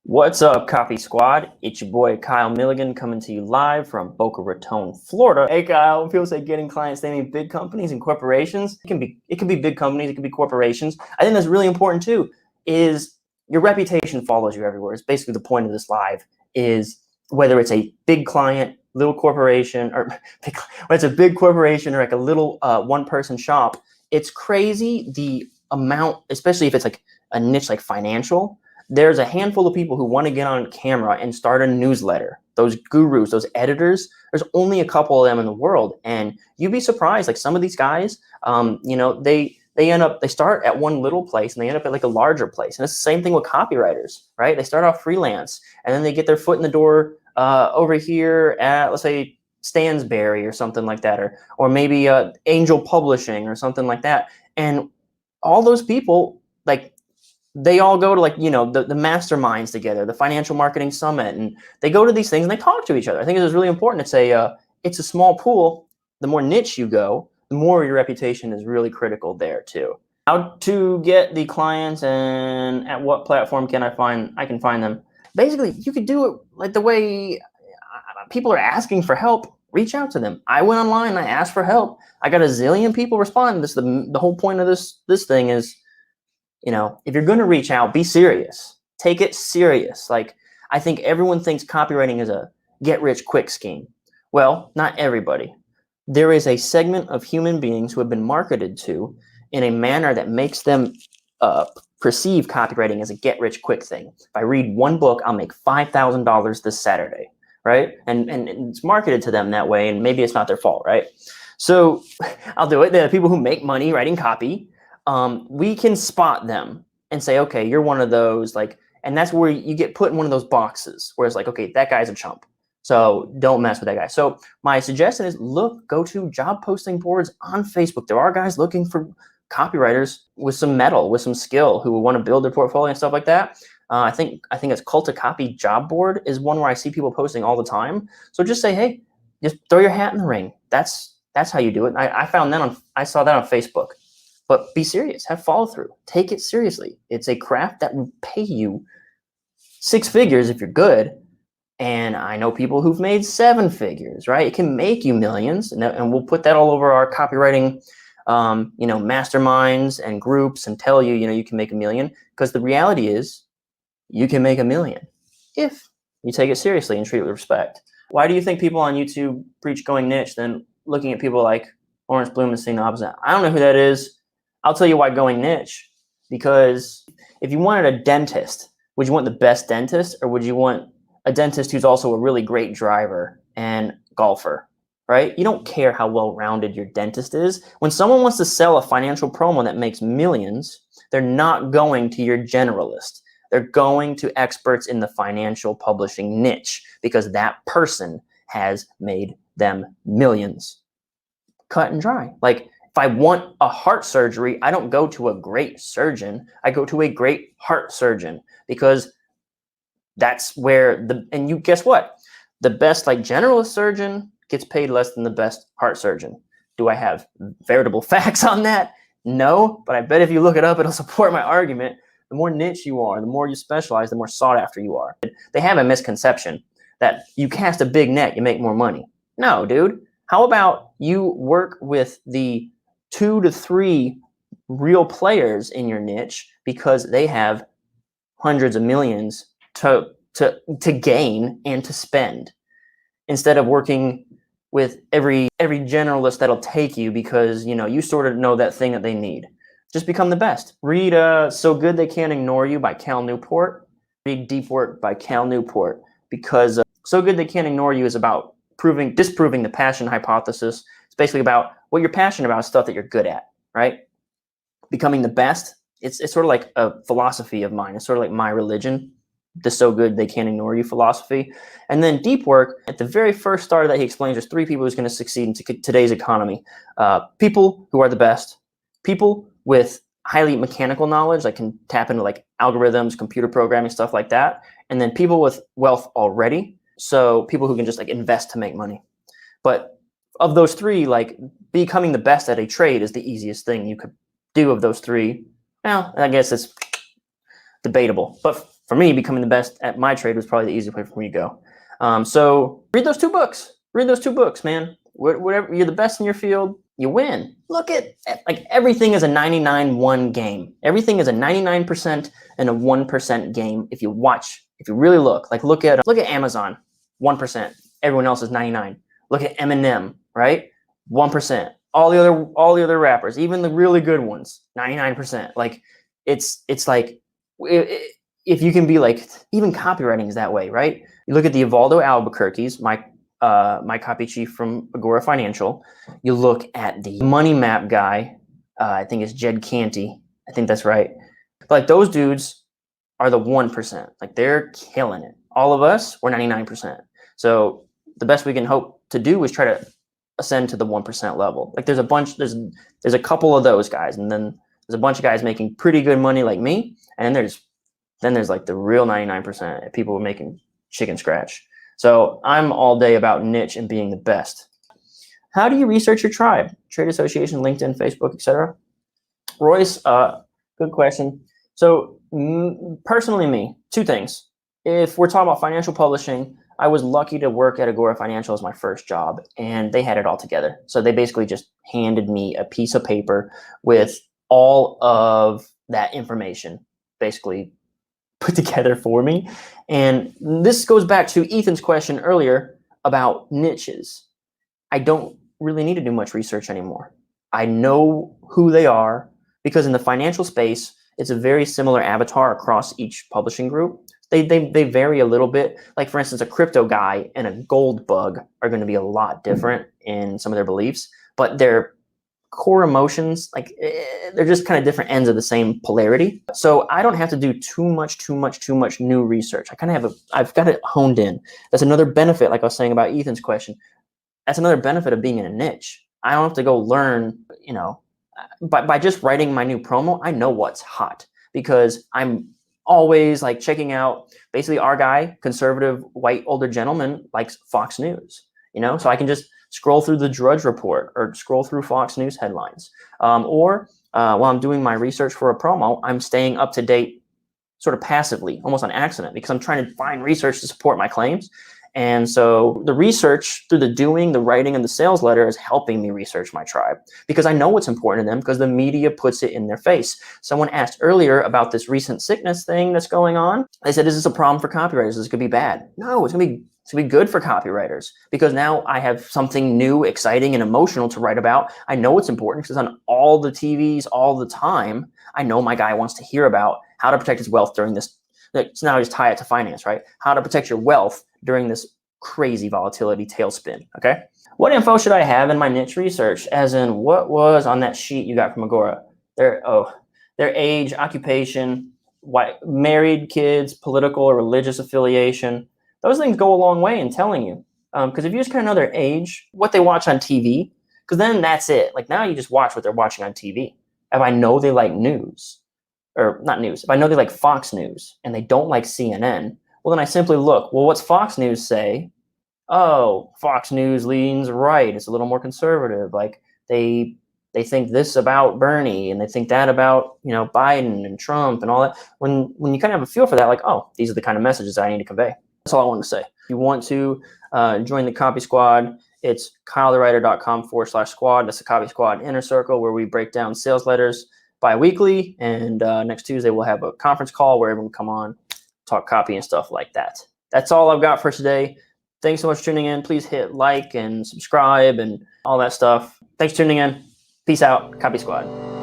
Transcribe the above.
What's up, Copy Squad? It's your boy Kyle Milligan coming to you live from Boca Raton, Florida. Hey Kyle, people say getting clients, they mean big companies and corporations. It can be big companies, it can be corporations. I think that's really important too, is your reputation follows you everywhere. It's basically the point of this live, is whether it's a big client, little corporation, or when it's a big corporation or like a little one-person shop, it's crazy the amount, especially if it's like a niche like financial. There's a handful of people who want to get on camera and start a newsletter. Those gurus, those editors, there's only a couple of them in the world. And you'd be surprised, like some of these guys, they start at one little place and they end up at like a larger place. And it's the same thing with copywriters, right? They start off freelance and then they get their foot in the door over here at, let's say, Stansberry or something like that, or maybe Angel Publishing or something like that. And all those people, like, they all go to the masterminds together, the Financial Marketing Summit, and they go to these things and they talk to each other. I think it is really important. It's a small pool. The more niche you go, the more your reputation is really critical there too. How to get the clients and at what platform I can find them. Basically, you could do it like the way people are asking for help. Reach out to them. I went online and I asked for help. I got a zillion people respond. The whole point of this thing is, if you're going to reach out, be serious. Take it serious. Like, I think everyone thinks copywriting is a get-rich-quick scheme. Well, not everybody. There is a segment of human beings who have been marketed to in a manner that makes them perceive copywriting as a get-rich-quick thing. If I read one book, I'll make $5,000 this Saturday, right? And it's marketed to them that way, and maybe it's not their fault, right? So I'll do it. There are people who make money writing copy. We can spot them and say, okay, you're one of those, and that's where you get put in one of those boxes where it's like, okay, that guy's a chump, so don't mess with that guy. So my suggestion is go to job posting boards on Facebook. There are guys looking for copywriters with some mettle, with some skill, who want to build their portfolio and stuff like that. I think it's Cult to Copy job board is one where I see people posting all the time. So just say, hey, just throw your hat in the ring. That's how you do it. I saw that on Facebook. But be serious, have follow through, take it seriously. It's a craft that will pay you 6 figures if you're good. And I know people who've made 7 figures, right? It can make you millions, and we'll put that all over our copywriting, masterminds and groups, and tell you, you can make $1 million, because the reality is you can make $1 million if you take it seriously and treat it with respect. Why do you think people on YouTube preach going niche, then looking at people like Orange Bloom and seeing the opposite? I don't know who that is. I'll tell you why going niche, because if you wanted a dentist, would you want the best dentist, or would you want a dentist who's also a really great driver and golfer, right? You don't care how well-rounded your dentist is. When someone wants to sell a financial promo that makes millions, they're not going to your generalist. They're going to experts in the financial publishing niche, because that person has made them millions. Cut and dry. Like, if I want a heart surgery, I don't go to a great surgeon. I go to a great heart surgeon, because that's where and you guess what? The best generalist surgeon gets paid less than the best heart surgeon. Do I have veritable facts on that? No, but I bet if you look it up, it'll support my argument. The more niche you are, the more you specialize, the more sought after you are. They have a misconception that you cast a big net, you make more money. No, dude. How about you work with the 2 to 3 real players in your niche, because they have hundreds of millions to gain and to spend, instead of working with every generalist that'll take you because you sort of know that thing that they need. Just become the best. Read So Good They Can't Ignore You by Cal Newport. Read Deep Work by Cal Newport, because So Good They Can't Ignore You is about disproving the passion hypothesis. It's basically about what you're passionate about is stuff that you're good at, right? Becoming the best, it's sort of like a philosophy of mine. It's sort of like my religion, the So Good They Can't Ignore You philosophy. And then Deep Work, at the very first start of that, he explains there's 3 people who's going to succeed in today's economy. People who are the best, people with highly mechanical knowledge, like can tap into algorithms, computer programming, stuff like that. And then people with wealth already. So people who can just invest to make money. But of those 3, becoming the best at a trade is the easiest thing you could do of those 3. Well, I guess it's debatable. But for me, becoming the best at my trade was probably the easiest way for me to go. So read those 2 books. Read those 2 books, man. Whatever, you're the best in your field, you win. Look at, like, everything is a 99-1 game. Everything is a 99% and a 1% game. If you really look, like, look at Amazon, 1%. Everyone else is 99. Look at Eminem, right? 1%. All the other rappers, even the really good ones, 99%. Like, it's like, if you can be like, even copywriting is that way, right? You look at the Evaldo Albuquerque's, my copy chief from Agora Financial. You look at the money map guy. I think it's Jed Canty. I think that's right. But, like, those dudes are the 1%. Like, they're killing it. All of us, we're 99%. So the best we can hope to do is try to ascend to the 1% level. Like, there's a couple of those guys, and then there's a bunch of guys making pretty good money like me, and then there's like the real 99% people making chicken scratch. So I'm all day about niche and being the best. How do you research your tribe? Trade association, LinkedIn, Facebook, etc. Royce, good question. So personally, me, 2 things. If we're talking about financial publishing, I was lucky to work at Agora Financial as my first job, and they had it all together. So they basically just handed me a piece of paper with all of that information basically put together for me. And this goes back to Ethan's question earlier about niches. I don't really need to do much research anymore. I know who they are, because in the financial space, it's a very similar avatar across each publishing group. They vary a little bit. Like, for instance, a crypto guy and a gold bug are going to be a lot different in some of their beliefs, but their core emotions, like, they're just kind of different ends of the same polarity. So I don't have to do too much new research. I've got it honed in. That's another benefit, like I was saying about Ethan's question. That's another benefit of being in a niche. I don't have to go learn, by just writing my new promo, I know what's hot, because I'm always, like, checking out. Basically, our guy, conservative white older gentleman, likes Fox News, so I can just scroll through the Drudge Report or scroll through Fox News headlines. Or while I'm doing my research for a promo, I'm staying up to date sort of passively, almost on accident, because I'm trying to find research to support my claims. And so the research through the doing, the writing, and the sales letter is helping me research my tribe, because I know what's important to them, because the media puts it in their face. Someone asked earlier about this recent sickness thing that's going on. They said, is this a problem for copywriters? This could be bad. No, it's going to be good for copywriters, because now I have something new, exciting, and emotional to write about. I know it's important because on all the TVs all the time. I know my guy wants to hear about how to protect his wealth during this. So now I just tie it to finance, right? How to protect your wealth during this crazy volatility tailspin, okay? What info should I have in my niche research? As in, what was on that sheet you got from Agora? Their age, occupation, married, kids, political or religious affiliation. Those things go a long way in telling you. Because if you just kind of know their age, what they watch on TV, because then that's it. Like, now you just watch what they're watching on TV. If I know they like news, or not news, if I know they like Fox News and they don't like CNN, well, then I simply look, well, what's Fox News say? Oh, Fox News leans right. It's a little more conservative. Like, they think this about Bernie, and they think that about, Biden and Trump and all that. When you kind of have a feel for that, like, oh, these are the kind of messages I need to convey. That's all I wanted to say. If you want to join the Copy Squad, it's kylethewriter.com/squad. That's the Copy Squad Inner Circle, where we break down sales letters bi-weekly. And next Tuesday, we'll have a conference call where everyone can come on, talk copy and stuff like that. That's all I've got for today. Thanks so much for tuning in. Please hit like and subscribe and all that stuff. Thanks for tuning in. Peace out. Copy Squad.